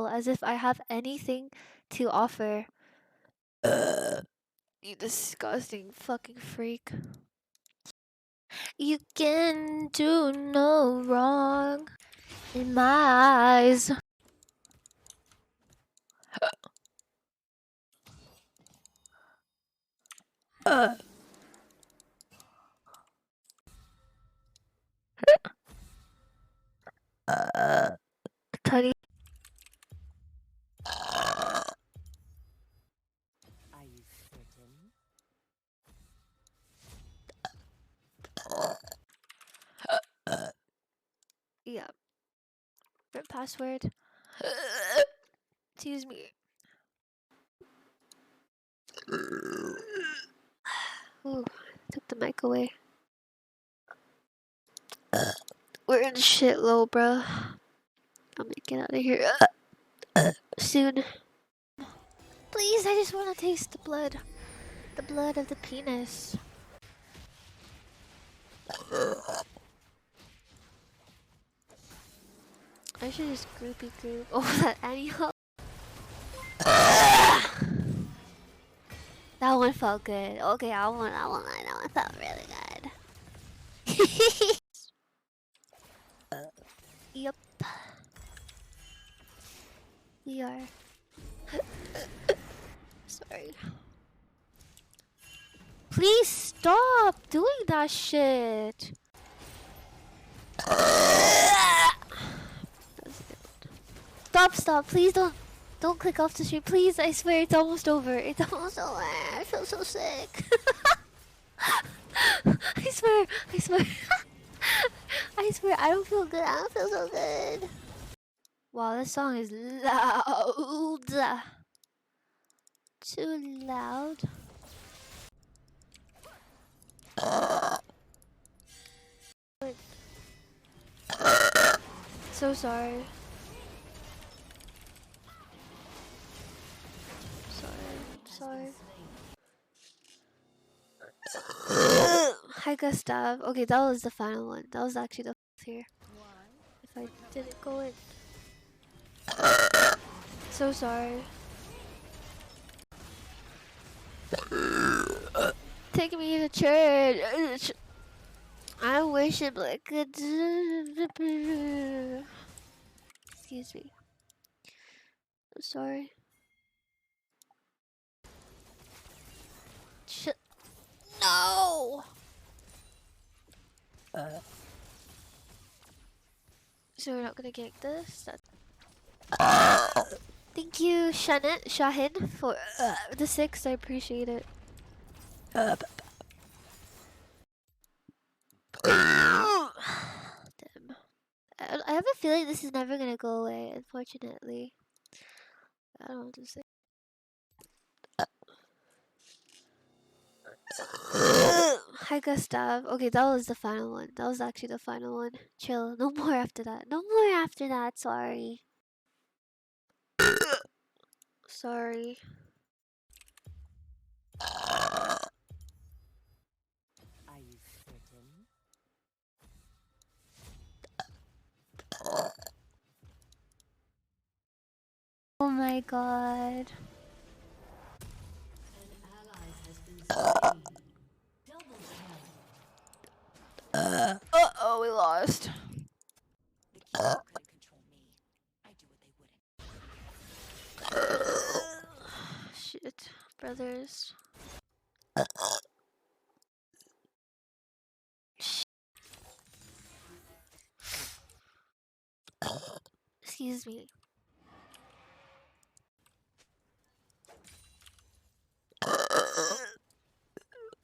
as if I have anything to offer. You disgusting fucking freak. You can do no wrong in my eyes. Tony. Are you certain? Yeah. Burp password. Excuse me. Ooh, took the mic away. We're in shit low, bro. I'm gonna get out of here soon. Please, I just want to taste the blood. The blood of the penis. I should just groupie group. Oh, that Annie Hall. That one felt good. Okay, I won't lie. That one felt really good. Yep. We are. Sorry. Please stop doing that shit. Stop. Please don't click off the stream. Please, I swear it's almost over. It's almost over. I feel so sick. I swear. I swear, I don't feel good. I don't feel so good. Wow, this song is loud. Too loud. So sorry. Sorry. Hi, Gustav. Okay, that was the final one. That was actually the here. If I didn't go in. So sorry. Take me to church. I worship like a... Excuse me. I'm sorry. No! So we're not gonna get this? Thank you, Shahin, for the 6. I appreciate it. Damn. I have a feeling this is never gonna go away, unfortunately. I don't know what to say. Hi, Gustav. Okay, that was the final one. That was actually the final one. Chill. No more after that. No more after that. Sorry. Sorry. Are you certain? Oh my god. An ally has been slain. Double kill. Uh-oh, we lost. The king couldn't control me. I do what they wouldn't. Shit. Brothers. Excuse me.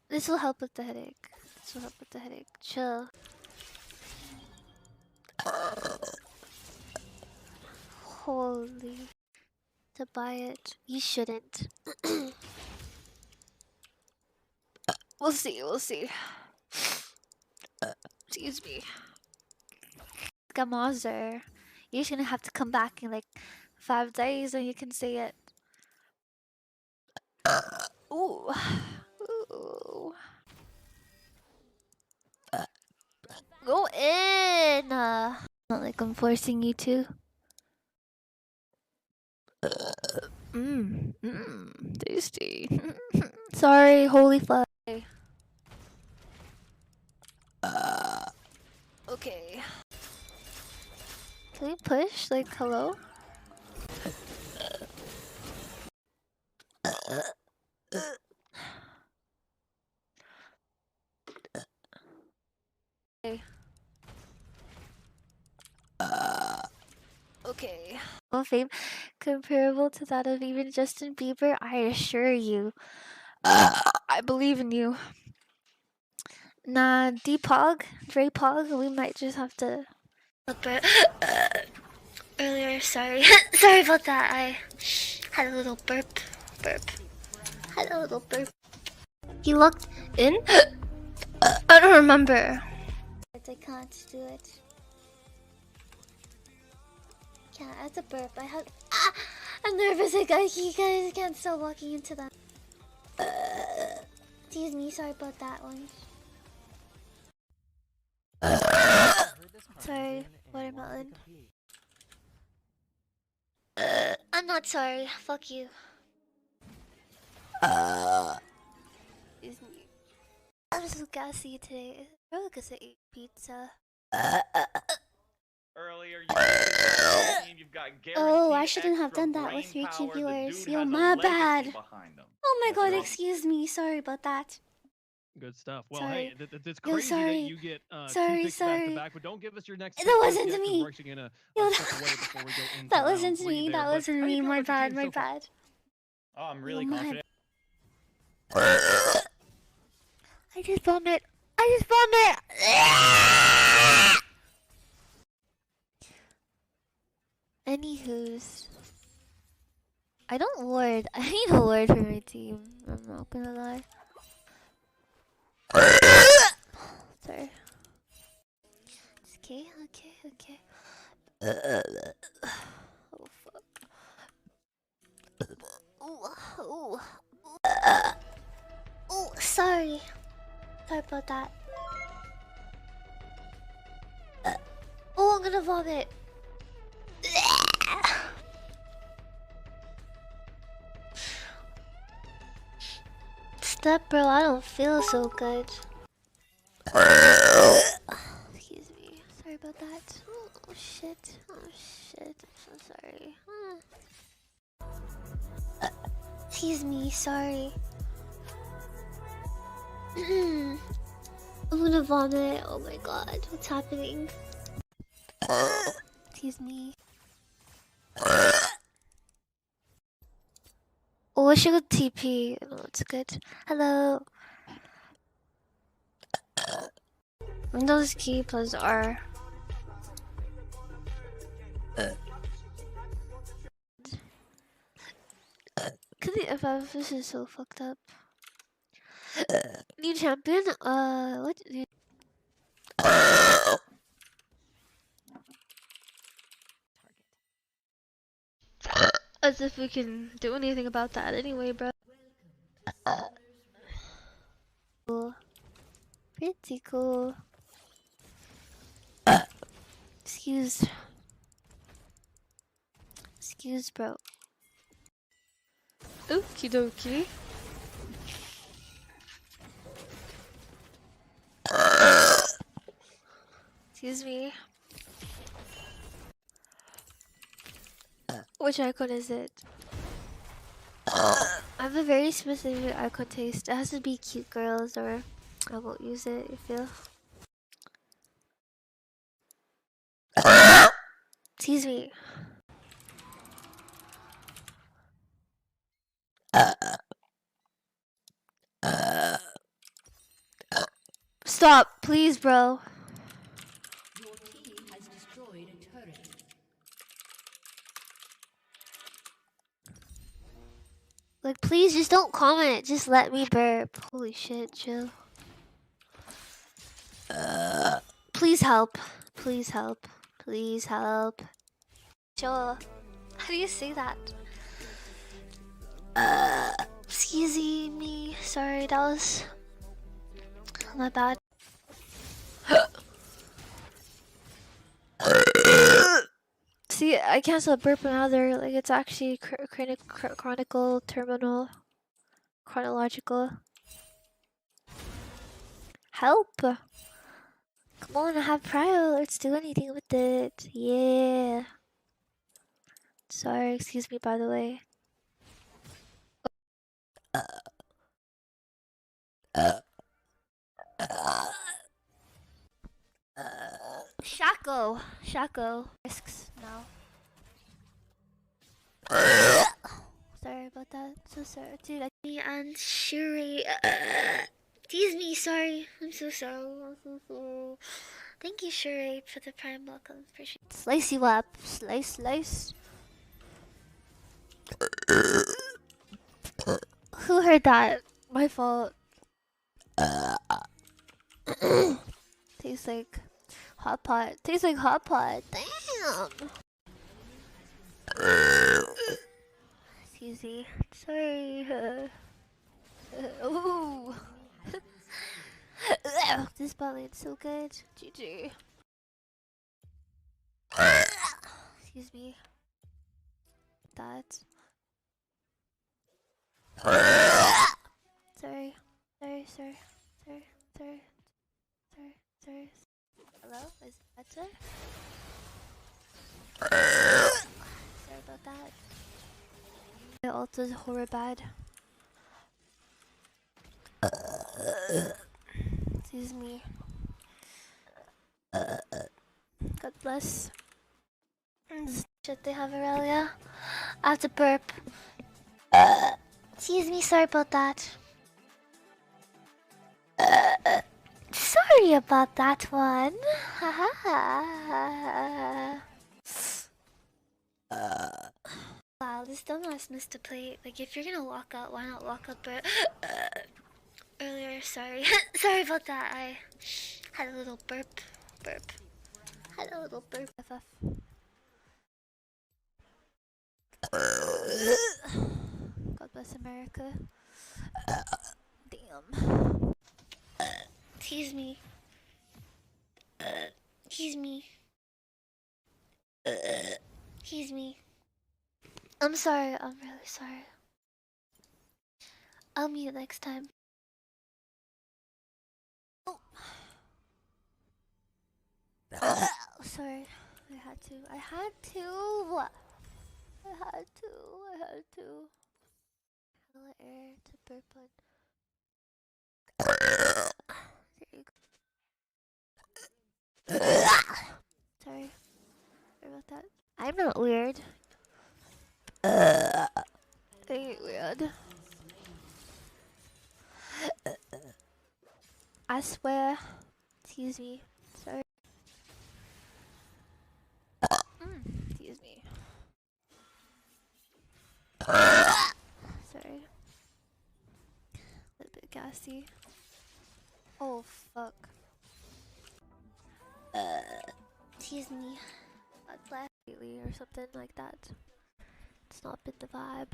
This will help with the headache. Chill. Holy. To buy it. You shouldn't. We'll see. Excuse me. Like a monster. You're just gonna have to come back in like 5 days and you can see it. Ooh. Go in! Not like I'm forcing you to. Tasty. Sorry, holy fuck. Okay. Can we push? Like, hello? Okay. Okay. No fame comparable to that of even Justin Bieber, I assure you. I believe in you. Nah, D-Pog, Dre-Pog, we might just have to... Earlier, sorry. Sorry about that, I had a little burp. Had a little burp. He looked in? I don't remember. I can't do it. Yeah, that's a burp. I'm nervous. You guys can't stop walking into that. Excuse me, sorry about that one. Sorry, watermelon. I'm not sorry. Fuck you. Excuse me. I'm so gassy today. Probably because I ate pizza. Earlier, you've got oh, I shouldn't have done that with your two viewers. Yo, my bad. Oh my god, excuse me. Sorry about that. Good stuff. Well, sorry. hey, it's crazy that you get sorry, two picks back to back, but don't give us your next. That wasn't to me. We're actually gonna step away before we go into that round wasn't three me. there, That wasn't me. My bad. My so bad. Oh, I'm really confident. I just vomit. I just vomit. Anywho's, I don't ward. I need a ward for my team. I'm not gonna lie. Sorry. It's okay. Okay. Oh fuck. Oh, sorry. Sorry about that. Oh, I'm gonna vomit. Stop, bro. I don't feel so good. Excuse me. Sorry about that. Oh shit. I'm so sorry. Excuse me. Sorry. I'm gonna vomit. Oh my god. What's happening? Excuse me. Oh, I should go TP. No, it's good. Hello. Windows key plus R. Could the FF, this is so fucked up. New champion? What? As if we can do anything about that anyway, bro. Cool. Pretty cool. Excuse, bro. Okie dokie. Excuse me. Which icon is it? I have a very specific icon taste. It has to be cute girls or I won't use it, you feel? Excuse me. Stop, please, bro. Your team has destroyed a turret. Like, please just don't comment. Just let me burp. Holy shit, chill. Please help. Please help. Please help. Sure. How do you say that? Excuse me. Sorry, that was my bad. See, I canceled burp another. Like, it's actually chronicle, terminal, chronological. Help! Come on, I have prior. Let's do anything with it. Yeah. Sorry, excuse me, by the way. Shaco. Risks now. Sorry about that. So sorry, dude. Me and Shuri. Tease me. Sorry. I'm so sorry. Thank you, Shuri, for the prime welcome. Appreciate it. Slice you up. Slice. Who heard that? My fault. Tastes like hot pot. Damn. Excuse me. Sorry. Ooh. This ball is so good. GG. Excuse me. That. Sorry. Hello? Is it better? Sorry about that. My ult is horror bad. Excuse me. God bless. Shit, they have Aurelia. I have to burp. Excuse me, sorry about that. Sorry about that one. Wow, this dumbass missed a plate. Like, if you're gonna walk out, why not walk out earlier? Sorry. Sorry about that. I had a little burp. Had a little burp. FF. God bless America. Damn. Tease me. Tease me. I'm sorry. I'm really sorry. I'll mute next time. Oh. Sorry. I had to. I had to. Hella air to burp on. There you go. Sorry about that. I'm not weird. I ain't weird. I swear. Excuse me. Sorry. Excuse me. Sorry. A little bit gassy. Oh, fuck. Excuse me. God bless lately or something like that. It's not been the vibe.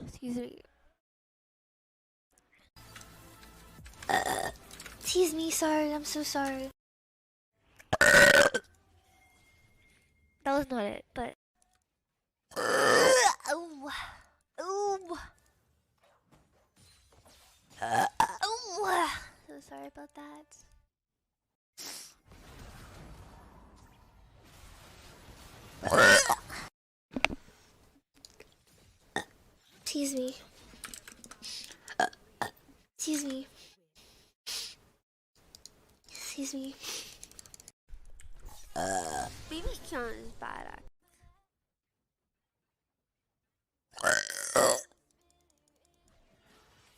Excuse me. Tease me, sorry, I'm so sorry. That was not it, but. Oh. So sorry about that. Tease me. Excuse me. Baby count is bad.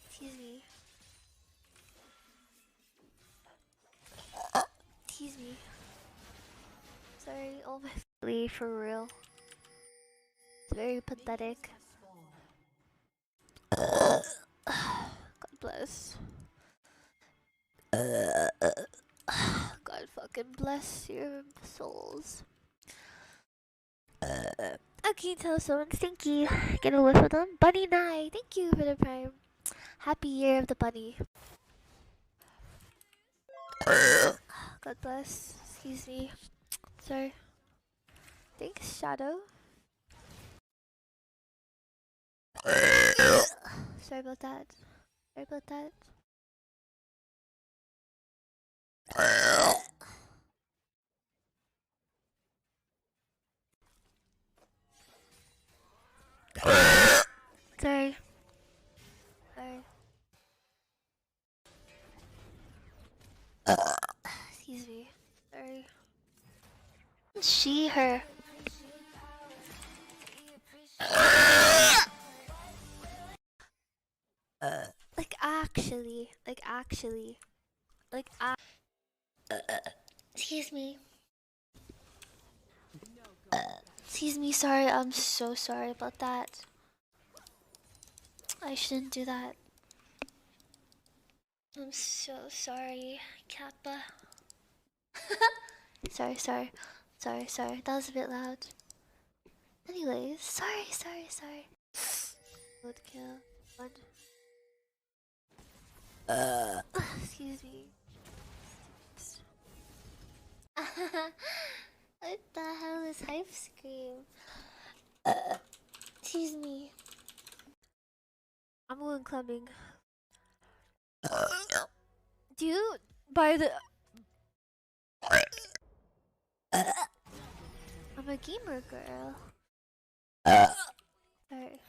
Excuse me. Sorry, all my family for real. It's very pathetic. God bless. God fucking bless your souls. Okay, tell someone thank you. Get a whiff of them. Bunny Nye, thank you for the prime. Happy year of the bunny. God bless. Excuse me. Sorry. Thanks, Shadow. Sorry about that. Sorry about that. Sorry. Sorry. Excuse me. Sorry. She, her. Like actually. Excuse me. Excuse me, sorry. I'm so sorry about that. I shouldn't do that. I'm so sorry, Kappa. Sorry. That was a bit loud. Anyways, sorry. Roadkill. One. Excuse me. What the hell is Hype Scream? Excuse me. I'm going clubbing. Do you buy the... I'm a gamer girl. Sorry.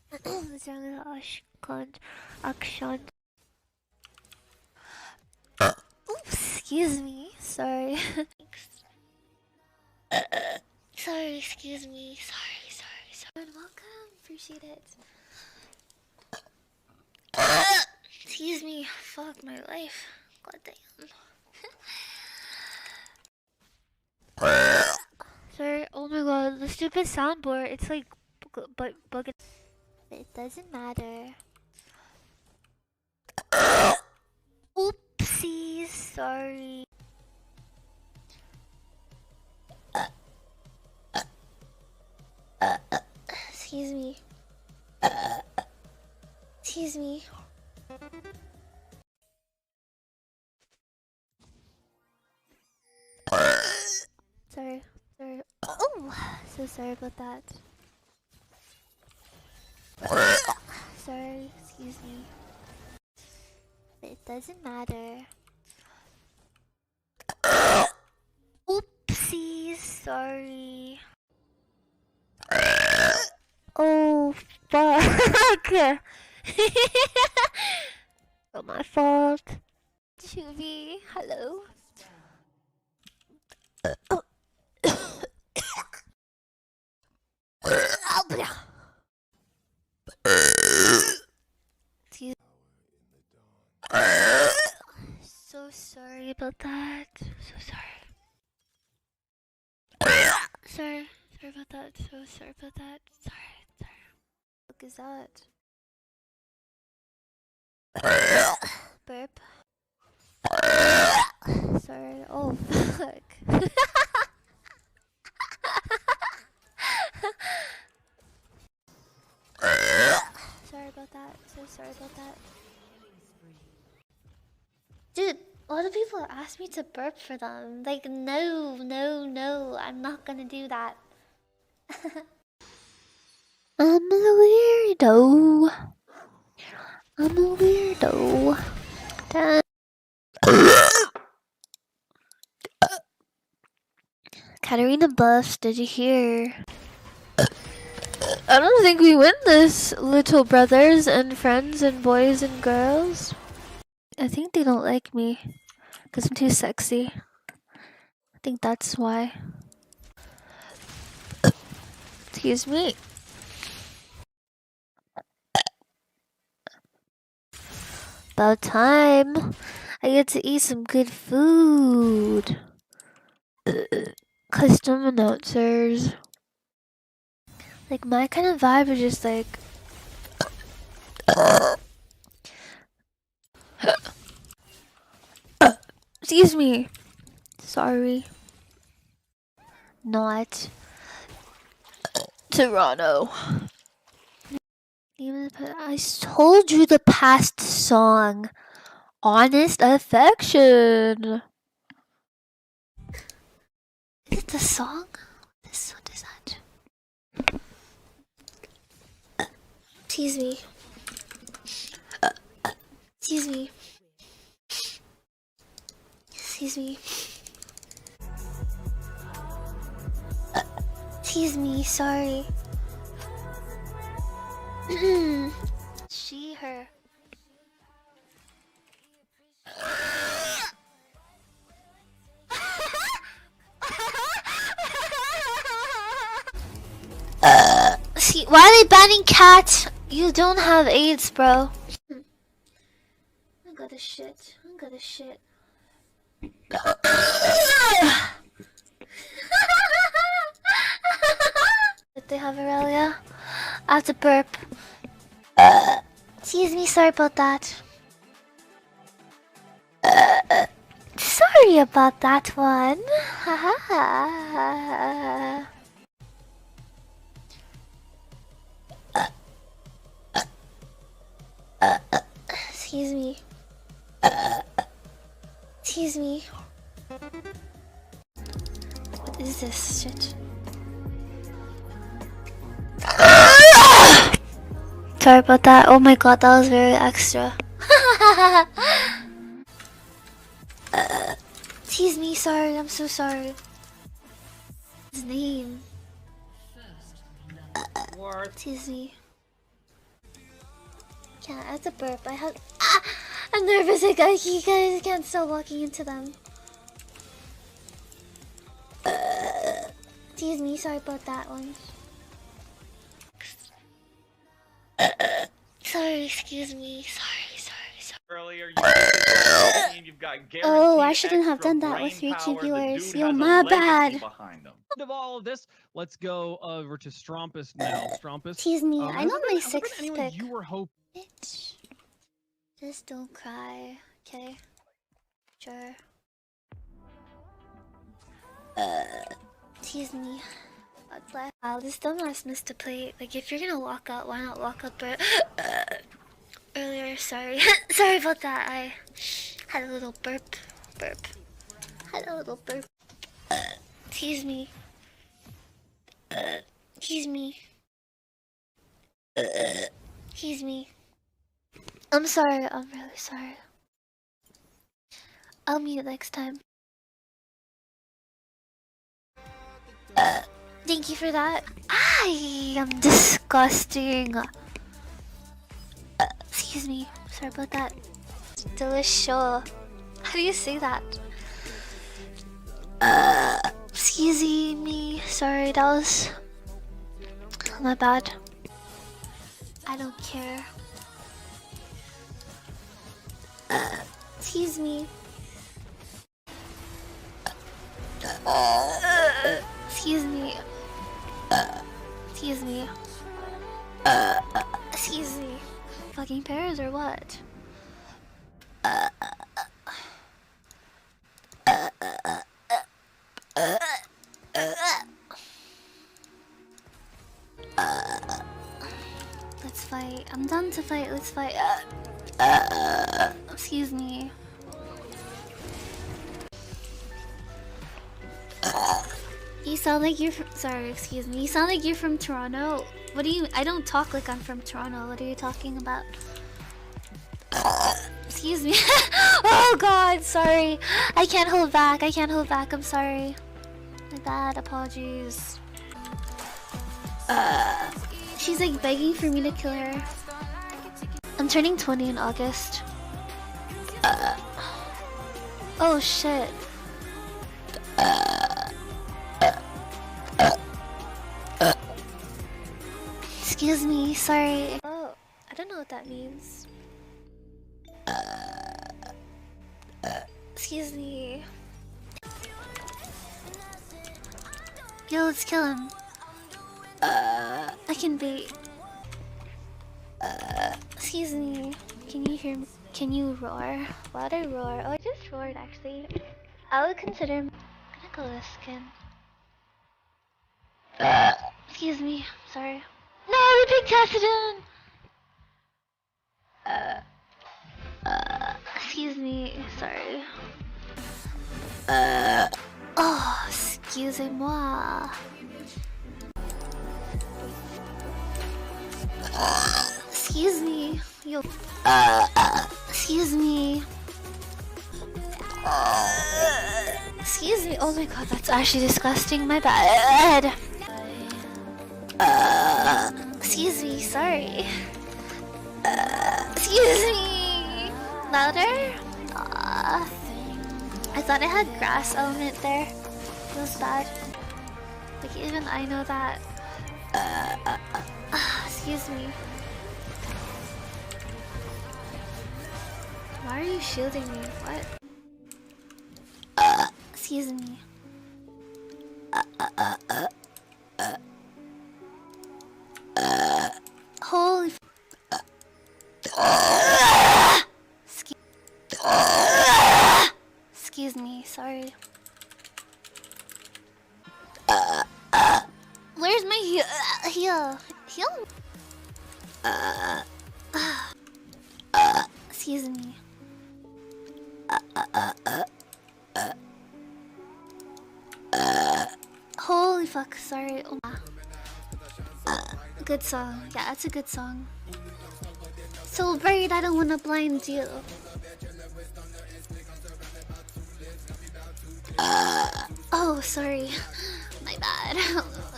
What's wrong with Akshan? Oops, excuse me. Sorry. Sorry, excuse me. Sorry. Welcome. Appreciate it. Excuse me. Fuck my life. God damn. Sorry. Oh my god, the stupid soundboard. It's like bug. It doesn't matter. Oopsies. Sorry. Excuse me. Excuse me. Sorry. Oh, so sorry about that. Sorry, excuse me. It doesn't matter. Oopsies, sorry. Oh, fuck. Not my fault. Chuvy, hello. Excuse. So sorry about that. So sorry. Sorry about that. So sorry about that. Sorry. What is that? Burp. Sorry. Oh fuck. Sorry about that. So sorry about that. Dude, a lot of people ask me to burp for them. Like, no, I'm not gonna do that. I'm a weirdo. Katarina Buffs, did you hear? I don't think we win this, little brothers and friends and boys and girls. I think they don't like me because I'm too sexy. I think that's why. Excuse me. About time. I get to eat some good food. Custom announcers. Like, my kind of vibe is just like... Excuse me. Sorry. Not Toronto. I told you the past song. Honest affection. Is it the song? What is that? Tease me. Excuse me. Excuse me. Excuse me, sorry. She, her. See, why are they banning cats? You don't have AIDS, bro. I got a shit. I got a shit. Did they have Aurelia? I have to burp. Excuse me, sorry about that. Sorry about that one. Excuse me. Excuse me. What is this shit? Sorry about that. Oh my god, that was very extra. Excuse me, sorry, I'm so sorry. His name. Excuse me. Yeah, I have to burp. I have. I'm nervous. You guys can't stop walking into them. Excuse me, sorry about that one. Sorry, excuse me. Sorry. Earlier, you've got Oh, I shouldn't have done that with your two viewers. Yo, my bad. End of all of this, let's go over to Strumpus now. Strumpus. Tease me. I know my has there been sixth anyone pick. you were hoping. Bitch. Just don't cry, okay? Sure. Tease me. God bless. Wow, this dumbass missed a plate. Like, if you're gonna walk out, why not walk out earlier? Sorry. Sorry about that. I had a little burp. Had a little burp. Tease me. Tease me. Tease me. I'm sorry. I'm really sorry. I'll meet you next time. Thank you for that. I am disgusting. Excuse me. Sorry about that. Delicious. How do you say that? Excuse me. Sorry, that was my bad. I don't care. Excuse me. Excuse me. Excuse me. Excuse me. Fucking pears or what? Let's fight. I'm done to fight. Let's fight. Excuse me. You sound like you're from, sorry, excuse me. You sound like you're from Toronto. What do you, I don't talk like I'm from Toronto. What are you talking about? Excuse me. Oh god, sorry. I can't hold back. I'm sorry. My bad, apologies. She's like begging for me to kill her. I'm turning 20 in August. Oh shit. Excuse me, sorry. Oh, I don't know what that means. Excuse me. Yo, let's kill him. I can bait. Excuse me. Can you hear me? Can you roar? Why'd I roar? Oh, I just roared actually. I would consider I'm gonna go with skin. Excuse me. Sorry. No, we picked Tassadin! Excuse me, sorry. Oh, excusez-moi. Excuse me. Yo. Excuse me. Excuse me. Oh my god, that's actually disgusting. My bad. Excuse me, sorry. Excuse me. Louder? I thought it had grass element there. Feels bad. Like even I know that. Excuse me. Why are you shielding me? What? Excuse me. Holy excuse me, sorry. Where's my heel? Heel? Excuse me. Holy fuck, sorry. Oh. Good song. Yeah, that's a good song. So worried I don't wanna blind you. Oh, sorry. My bad.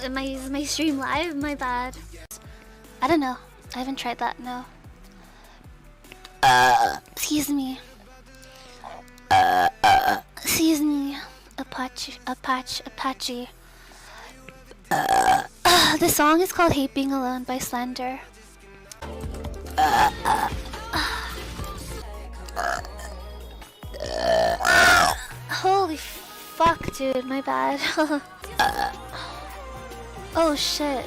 Is my stream live? My bad. I don't know. I haven't tried that, no. Excuse me. Excuse me. Apache. The song is called Hate Being Alone by Slender. Holy fuck, dude, my bad. Oh shit.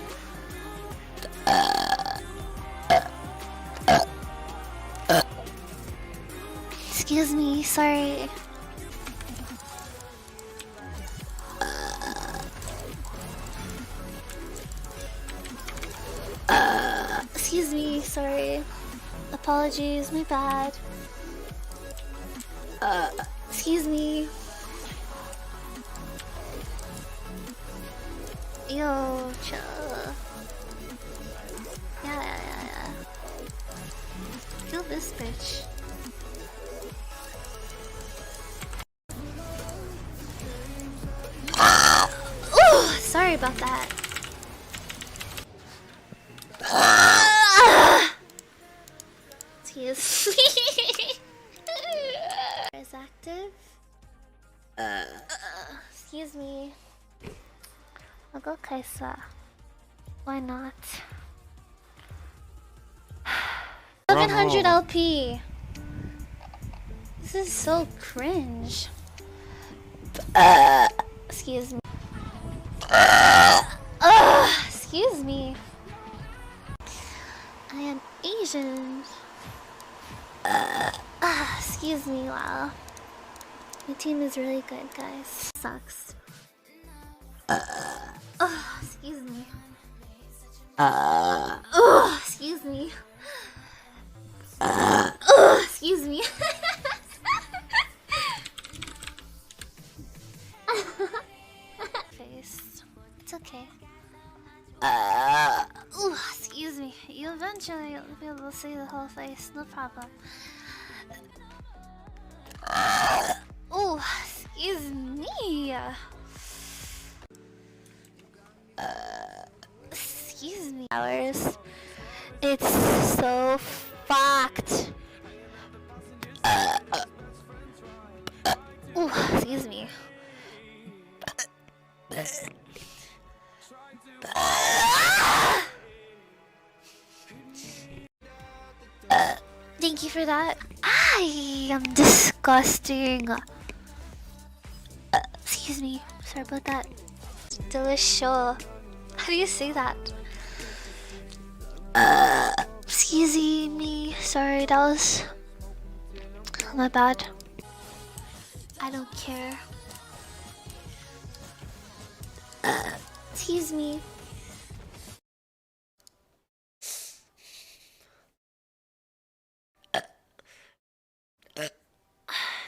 Excuse me, sorry. Excuse me, sorry. Apologies, my bad. Excuse me. Yo, chill. Yeah. Kill this bitch. Ooh, sorry about that. Excuse me. Is active? Excuse me. I'll go Kaisa. Why not? 700 LP. This is so cringe. Excuse me. Excuse me. I am Asian. Excuse me, wow. My team is really good, guys. Sucks. Excuse me. Excuse me. Excuse me. Face. It's okay. Excuse me. You eventually will be able to see the whole face, no problem. Excuse me. Excuse me. Hours. It's so fucked. Excuse me. Thank you for that. I am disgusting. Excuse me. Sorry about that. Delicious. How do you say that? Excuse me. Sorry, that was my bad. I don't care. Excuse me.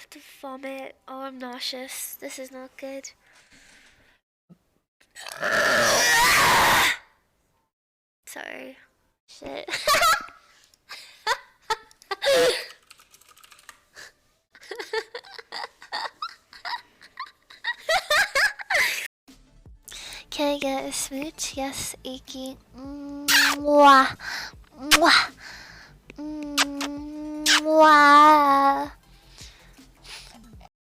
have to vomit. Oh, I'm nauseous. This is not good. Sorry. Shit. Can I get a smooch? Yes, Icky. Mwah. Mwah. Mwah.